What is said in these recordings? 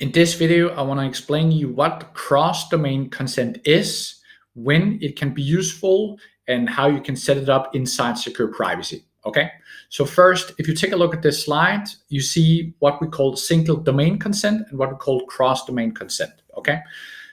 In this video, I want to explain you what cross-domain consent is, when it can be useful, and how you can set it up inside Secure Privacy. Okay, so first, if you take a look at this slide, you see what we call single domain consent and what we call cross-domain consent. Okay,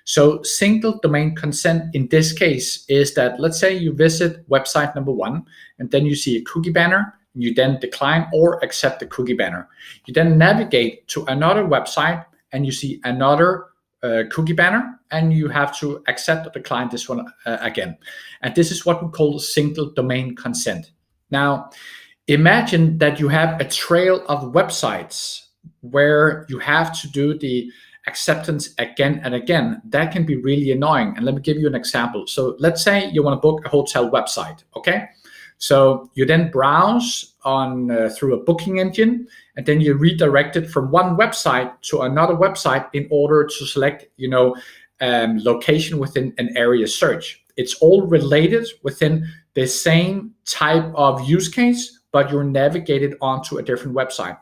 so single domain consent in this case is that, let's say you visit website number 1 and then you see a cookie banner. You then decline or accept the cookie banner. You then navigate to another website and you see another cookie banner, and you have to accept or decline this one again. And this is what we call single domain consent. Now, imagine that you have a trail of websites where you have to do the acceptance again and again. That can be really annoying. And let me give you an example. So let's say you want to book a hotel website, okay? So you then browse on through a booking engine, and then you redirect it from one website to another website in order to select, location within an area search. It's all related within the same type of use case, but you're navigated onto a different website.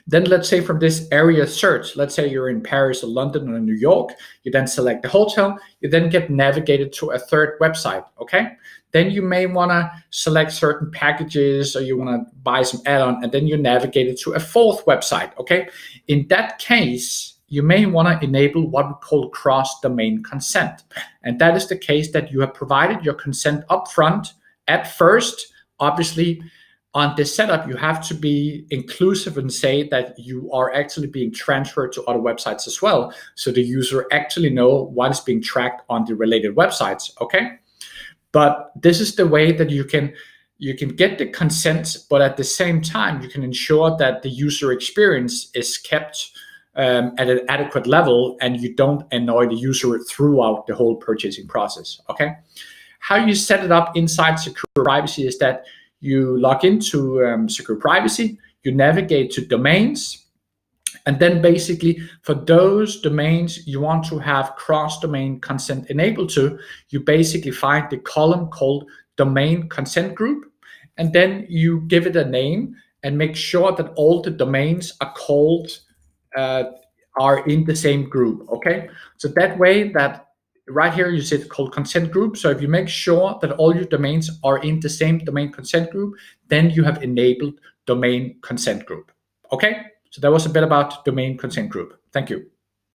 Then let's say from this area search, let's say you're in Paris or London or New York, you then select the hotel, you then get navigated to a third website, okay? Then you may want to select certain packages, or you want to buy some add-on, and then you're navigated to a fourth website, okay? In that case, you may want to enable what we call cross-domain consent. And that is the case that you have provided your consent upfront at first. Obviously, on this setup, you have to be inclusive and say that you are actually being transferred to other websites as well, so the user actually know what is being tracked on the related websites, okay? But this is the way that you can get the consent, but at the same time, you can ensure that the user experience is kept at an adequate level, and you don't annoy the user throughout the whole purchasing process, okay? How you set it up inside Secure Privacy is that you log into Secure Privacy, you navigate to domains, and then basically for those domains you want to have cross-domain consent enabled to, you basically find the column called domain consent group, and then you give it a name and make sure that all the domains are called are in the same group, okay? So that way that right here you see it's called consent group. So if you make sure that all your domains are in the same domain consent group, then you have enabled domain consent group. Okay, so that was a bit about domain consent group. Thank you.